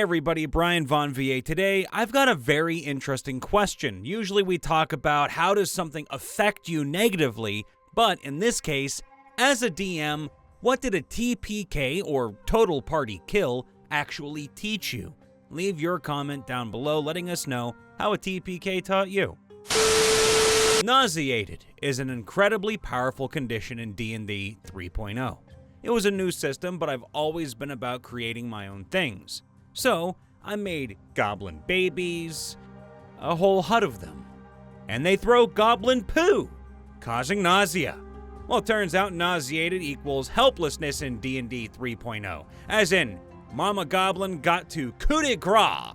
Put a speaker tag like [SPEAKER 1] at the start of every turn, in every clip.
[SPEAKER 1] everybody, Brian Von VA. Today, I've got a very interesting question. Usually we talk about how does something affect you negatively, but in this case, as a DM, what did a TPK, or total party kill, actually teach you? Leave your comment down below letting us know how a TPK taught you. Nauseated is an incredibly powerful condition in D&D 3.0. It was a new system, but I've always been about creating my own things. So, I made goblin babies, a whole hut of them. And they throw goblin poo, causing nausea. Well, it turns out nauseated equals helplessness in D&D 3.0, as in, Mama Goblin got to coup de grace.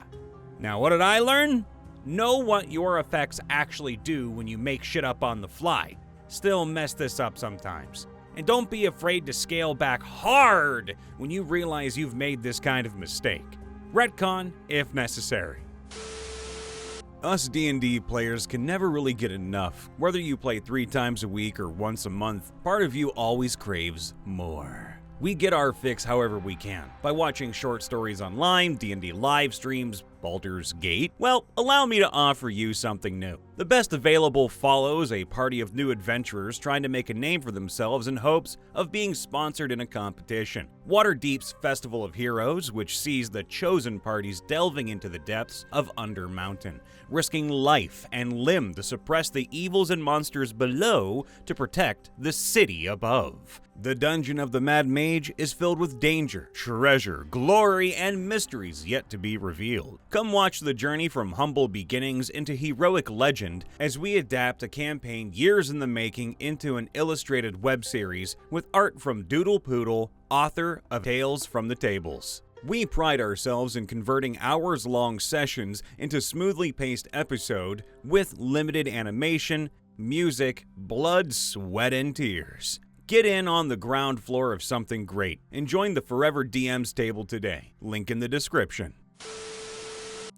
[SPEAKER 1] Now, what did I learn? Know what your effects actually do when you make shit up on the fly. Still mess this up sometimes. And don't be afraid to scale back hard when you realize you've made this kind of mistake. Retcon if necessary. Us D&D players can never really get enough. Whether you play 3 times a week or once a month, part of you always craves more. We get our fix however we can, by watching short stories online, D&D live streams, Baldur's Gate. Well, allow me to offer you something new. The best available follows a party of new adventurers trying to make a name for themselves in hopes of being sponsored in a competition. Waterdeep's Festival of Heroes, which sees the chosen parties delving into the depths of Undermountain, risking life and limb to suppress the evils and monsters below to protect the city above. The Dungeon of the Mad Mage is filled with danger, treasure, glory, and mysteries yet to be revealed. Come watch the journey from humble beginnings into heroic legend as we adapt a campaign years in the making into an illustrated web series with art from Doodle Poodle, author of Tales from the Tables. We pride ourselves in converting hours-long sessions into smoothly paced episode with limited animation, music, blood, sweat, and tears. Get in on the ground floor of something great and join the Forever DMs table today. Link in the description.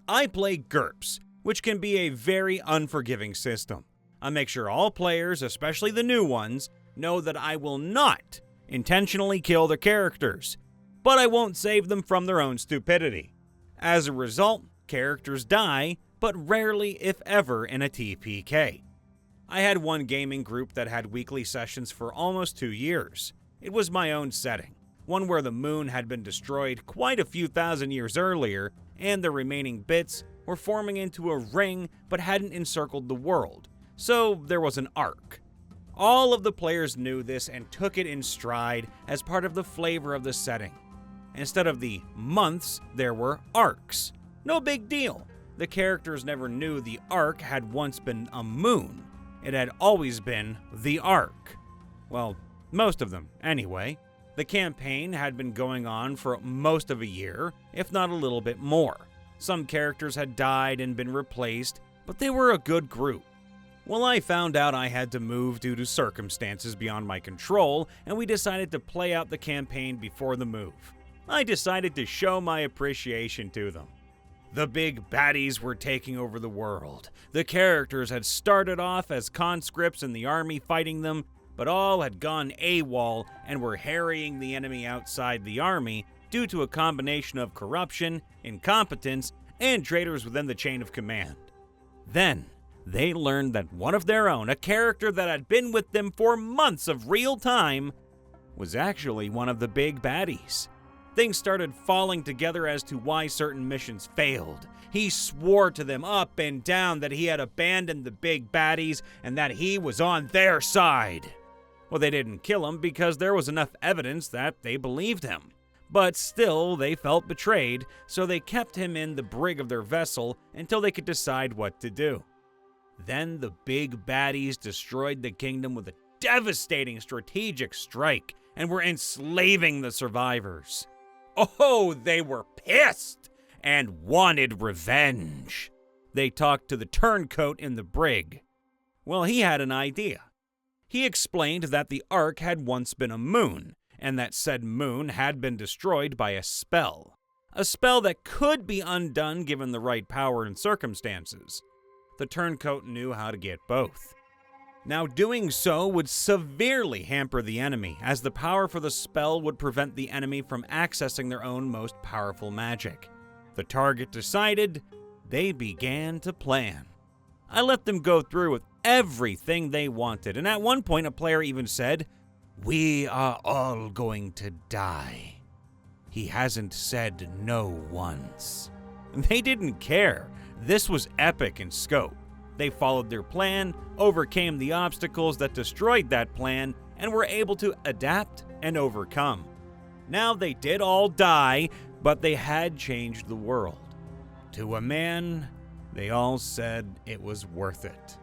[SPEAKER 1] I play GURPS, which can be a very unforgiving system. I make sure all players, especially the new ones, know that I will not intentionally kill their characters, but I won't save them from their own stupidity. As a result, characters die, but rarely if ever in a TPK. I had one gaming group that had weekly sessions for almost 2 years. It was my own setting, one where the moon had been destroyed quite a few thousand years earlier, and the remaining bits were forming into a ring but hadn't encircled the world, so there was an arc. All of the players knew this and took it in stride as part of the flavor of the setting. Instead of the months, there were arcs. No big deal. The characters never knew the arc had once been a moon. It had always been the arc. Well, most of them, anyway. The campaign had been going on for most of a year, if not a little bit more. Some characters had died and been replaced, but they were a good group. Well, I found out I had to move due to circumstances beyond my control, and we decided to play out the campaign before the move. I decided to show my appreciation to them. The big baddies were taking over the world. The characters had started off as conscripts in the army fighting them, but all had gone AWOL and were harrying the enemy outside the army due to a combination of corruption, incompetence, and traitors within the chain of command. Then, they learned that one of their own, a character that had been with them for months of real time, was actually one of the big baddies. Things started falling together as to why certain missions failed. He swore to them up and down that he had abandoned the big baddies and that he was on their side. Well, they didn't kill him because there was enough evidence that they believed him. But still, they felt betrayed, so they kept him in the brig of their vessel until they could decide what to do. Then the big baddies destroyed the kingdom with a devastating strategic strike and were enslaving the survivors. Oh, they were pissed and wanted revenge. They talked to the turncoat in the brig. Well, he had an idea. He explained that the Ark had once been a moon, and that said moon had been destroyed by a spell. A spell that could be undone given the right power and circumstances. The turncoat knew how to get both. Now, doing so would severely hamper the enemy, as the power for the spell would prevent the enemy from accessing their own most powerful magic. The target decided, they began to plan. I let them go through with everything they wanted, and at one point a player even said, "We are all going to die. He hasn't said no once." They didn't care. This was epic in scope. They followed their plan, overcame the obstacles that destroyed that plan, and were able to adapt and overcome. Now they did all die, but they had changed the world. To a man, they all said it was worth it.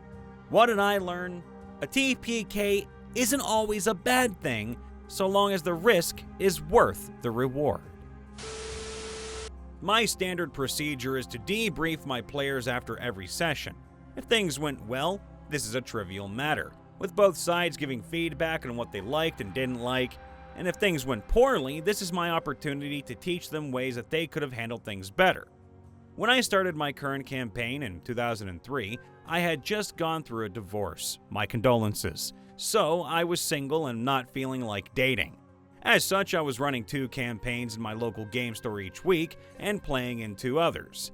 [SPEAKER 1] What did I learn? A TPK isn't always a bad thing, so long as the risk is worth the reward. My standard procedure is to debrief my players after every session. If things went well, this is a trivial matter, with both sides giving feedback on what they liked and didn't like, and if things went poorly, this is my opportunity to teach them ways that they could have handled things better. When I started my current campaign in 2003, I had just gone through a divorce. My condolences. So I was single and not feeling like dating. As such, I was running 2 campaigns in my local game store each week and playing in 2 others.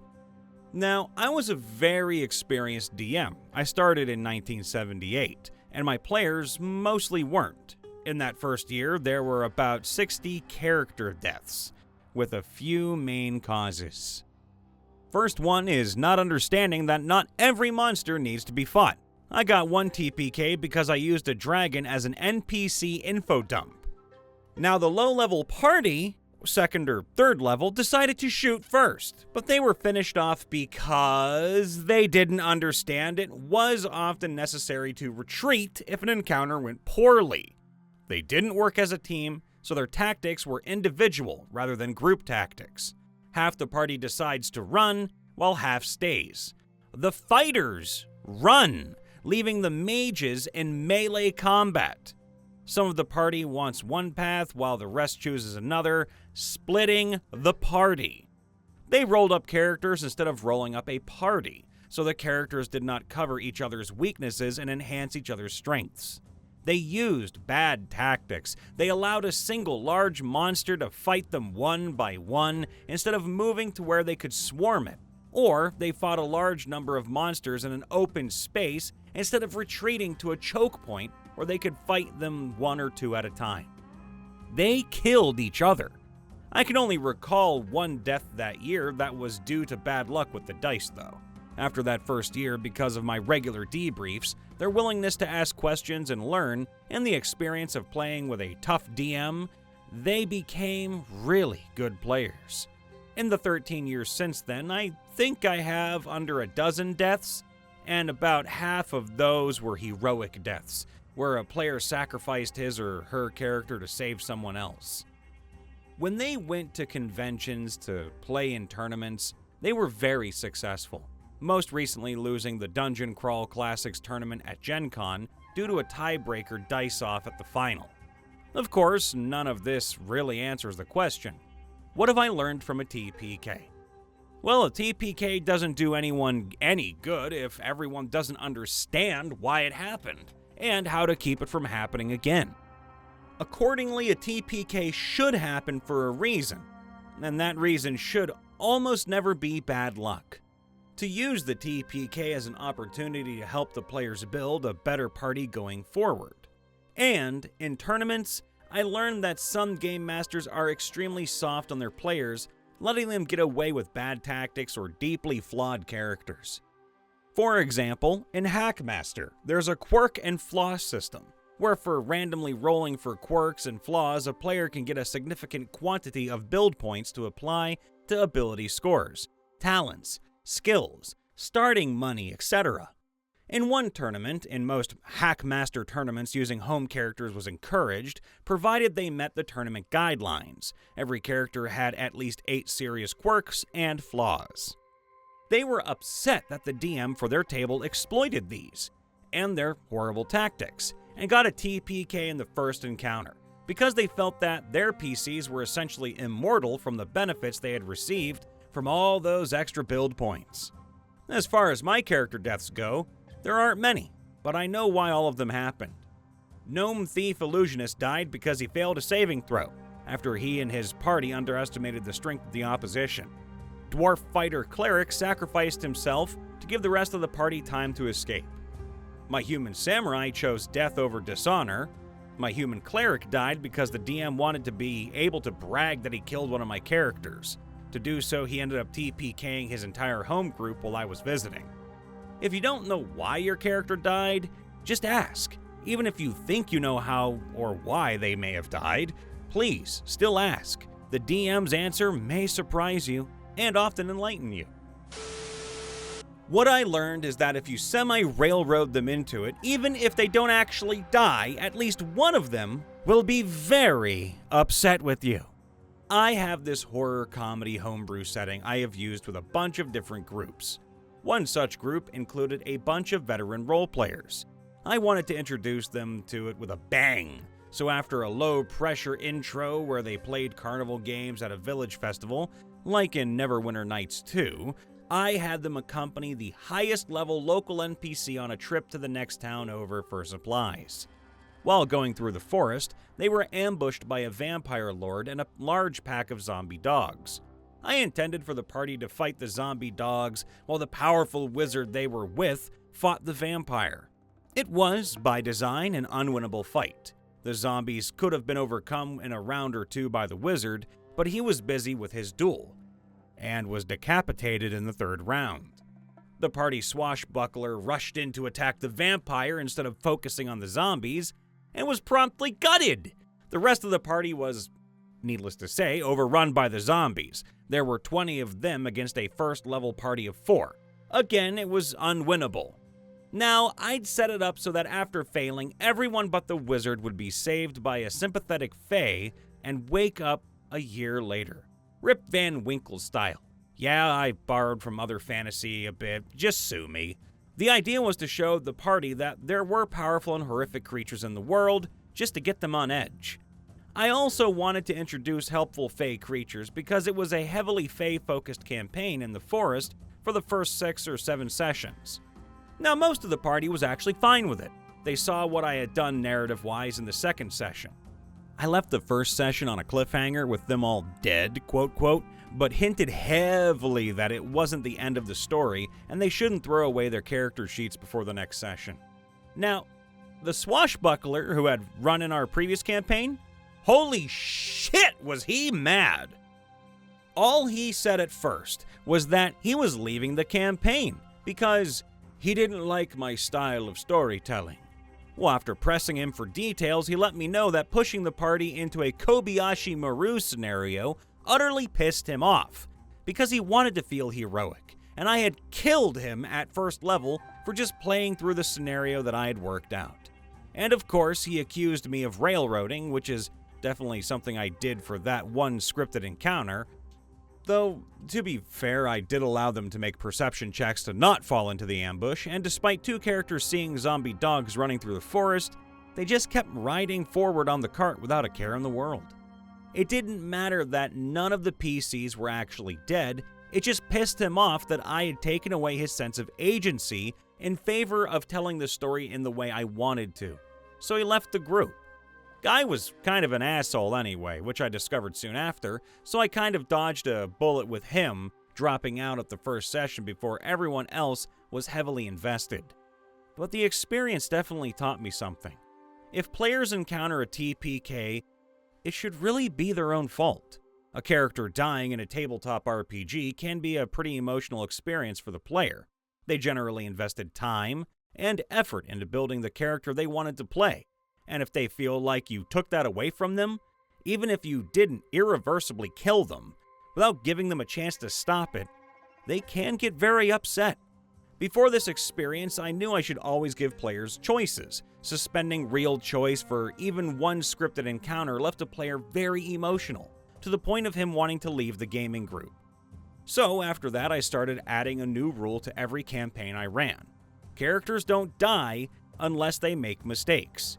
[SPEAKER 1] Now, I was a very experienced DM. I started in 1978, and my players mostly weren't. In that first year, there were about 60 character deaths, with a few main causes. First one is not understanding that not every monster needs to be fought. I got 1 TPK because I used a dragon as an NPC info dump. Now the low-level party, 2nd or 3rd level, decided to shoot first, but they were finished off because they didn't understand it was often necessary to retreat if an encounter went poorly. They didn't work as a team, so their tactics were individual rather than group tactics. Half the party decides to run, while half stays. The fighters run, leaving the mages in melee combat. Some of the party wants one path, while the rest chooses another, splitting the party. They rolled up characters instead of rolling up a party, so the characters did not cover each other's weaknesses and enhance each other's strengths. They used bad tactics. They allowed a single large monster to fight them one by one instead of moving to where they could swarm it. Or they fought a large number of monsters in an open space instead of retreating to a choke point where they could fight them 1 or 2 at a time. They killed each other. I can only recall 1 death that year that was due to bad luck with the dice, though. After that first year, because of my regular debriefs, their willingness to ask questions and learn, and the experience of playing with a tough DM, they became really good players. In the 13 years since then, I think I have under a dozen deaths, and about half of those were heroic deaths, where a player sacrificed his or her character to save someone else. When they went to conventions to play in tournaments, they were very successful, most recently losing the Dungeon Crawl Classics tournament at Gen Con due to a tiebreaker dice-off at the final. Of course, none of this really answers the question. What have I learned from a TPK? Well, a TPK doesn't do anyone any good if everyone doesn't understand why it happened and how to keep it from happening again. Accordingly, a TPK should happen for a reason, and that reason should almost never be bad luck. To use the TPK as an opportunity to help the players build a better party going forward. And, in tournaments, I learned that some game masters are extremely soft on their players, letting them get away with bad tactics or deeply flawed characters. For example, in Hackmaster, there's a quirk and flaw system, where for randomly rolling for quirks and flaws, a player can get a significant quantity of build points to apply to ability scores, talents, skills, starting money, etc. In one tournament, in most Hackmaster tournaments using home characters was encouraged, provided they met the tournament guidelines. Every character had at least 8 serious quirks and flaws. They were upset that the DM for their table exploited these, and their horrible tactics, and got a TPK in the first encounter, because they felt that their PCs were essentially immortal from the benefits they had received from all those extra build points. As far as my character deaths go, there aren't many, but I know why all of them happened. Gnome Thief Illusionist died because he failed a saving throw, after he and his party underestimated the strength of the opposition. dwarf fighter cleric sacrificed himself to give the rest of the party time to escape. My human samurai chose death over dishonor. My human cleric died because the DM wanted to be able to brag that he killed one of my characters. To do so, he ended up TPKing his entire home group while I was visiting. If you don't know why your character died, just ask. Even if you think you know how or why they may have died, please still ask. The DM's answer may surprise you and often enlighten you. What I learned is that if you semi-railroad them into it, even if they don't actually die, at least one of them will be very upset with you. I have this horror comedy homebrew setting I have used with a bunch of different groups. One such group included a bunch of veteran role players. I wanted to introduce them to it with a bang, so after a low-pressure intro where they played carnival games at a village festival, like in Neverwinter Nights 2, I had them accompany the highest-level local NPC on a trip to the next town over for supplies. While going through the forest, they were ambushed by a vampire lord and a large pack of zombie dogs. I intended for the party to fight the zombie dogs while the powerful wizard they were with fought the vampire. It was, by design, an unwinnable fight. The zombies could have been overcome in a round or two by the wizard, but he was busy with his duel, and was decapitated in the third round. The party swashbuckler rushed in to attack the vampire instead of focusing on the zombies, and was promptly gutted. The rest of the party was, needless to say, overrun by the zombies. There were 20 of them against a first-level party of 4. Again, it was unwinnable. Now, I'd set it up so that after failing, everyone but the wizard would be saved by a sympathetic fae and wake up a year later. Rip Van Winkle style. Yeah, I borrowed from other fantasy a bit, just sue me. The idea was to show the party that there were powerful and horrific creatures in the world, just to get them on edge. I also wanted to introduce helpful fae creatures because it was a heavily fae-focused campaign in the forest for the first 6 or 7 sessions. Now, most of the party was actually fine with it. They saw what I had done narrative-wise in the second session. I left the first session on a cliffhanger with them all dead, quote-quote, but hinted heavily that it wasn't the end of the story and they shouldn't throw away their character sheets before the next session. Now, the swashbuckler who had run in our previous campaign, holy shit was he mad! All he said at first was that he was leaving the campaign because he didn't like my style of storytelling. Well, after pressing him for details, he let me know that pushing the party into a Kobayashi Maru scenario utterly pissed him off, because he wanted to feel heroic, and I had killed him at first level for just playing through the scenario that I had worked out. And of course, he accused me of railroading, which is definitely something I did for that one scripted encounter, though, to be fair, I did allow them to make perception checks to not fall into the ambush, and despite 2 characters seeing zombie dogs running through the forest, they just kept riding forward on the cart without a care in the world. It didn't matter that none of the PCs were actually dead, it just pissed him off that I had taken away his sense of agency in favor of telling the story in the way I wanted to. So he left the group. Guy was kind of an asshole anyway, which I discovered soon after, so I kind of dodged a bullet with him, dropping out at the first session before everyone else was heavily invested. But the experience definitely taught me something. If players encounter a TPK, it should really be their own fault. A character dying in a tabletop RPG can be a pretty emotional experience for the player. They generally invested time and effort into building the character they wanted to play. And if they feel like you took that away from them, even if you didn't irreversibly kill them, without giving them a chance to stop it, they can get very upset. Before this experience, I knew I should always give players choices. Suspending real choice for even one scripted encounter left a player very emotional, to the point of him wanting to leave the gaming group. So after that, I started adding a new rule to every campaign I ran. Characters don't die unless they make mistakes.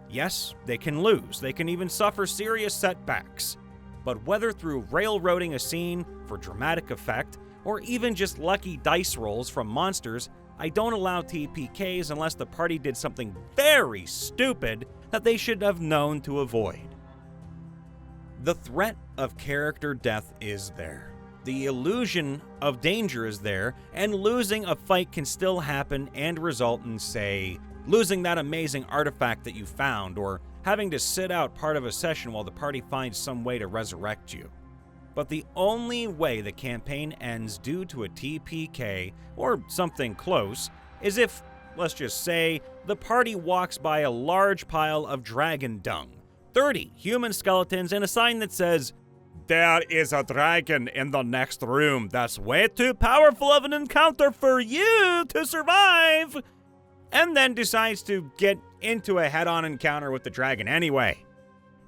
[SPEAKER 1] Yes, they can lose, they can even suffer serious setbacks. But whether through railroading a scene for dramatic effect, or even just lucky dice rolls from monsters, I don't allow TPKs unless the party did something very stupid that they should have known to avoid. The threat of character death is there. The illusion of danger is there, and losing a fight can still happen and result in, say, losing that amazing artifact that you found, or having to sit out part of a session while the party finds some way to resurrect you. But the only way the campaign ends due to a TPK, or something close, is if, let's just say, the party walks by a large pile of dragon dung, 30 human skeletons, and a sign that says, "There is a dragon in the next room that's way too powerful of an encounter for you to survive," and then decides to get into a head-on encounter with the dragon anyway.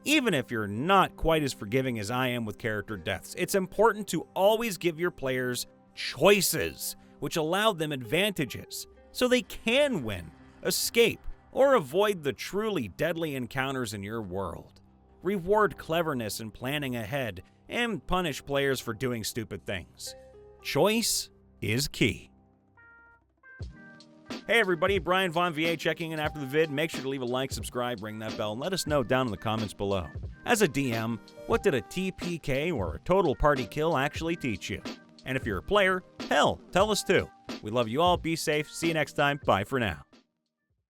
[SPEAKER 1] Even if you're not quite as forgiving as I am with character deaths, it's important to always give your players choices, which allow them advantages, so they can win, escape, or avoid the truly deadly encounters in your world. Reward cleverness and planning ahead, and punish players for doing stupid things. Choice is key. Hey everybody, Brian Von VA checking in after the vid. Make sure to leave a like, subscribe, ring that bell, and let us know down in the comments below. As a DM, what did a TPK or a total party kill actually teach you? And if you're a player, hell, tell us too. We love you all, be safe, see you next time, bye for now.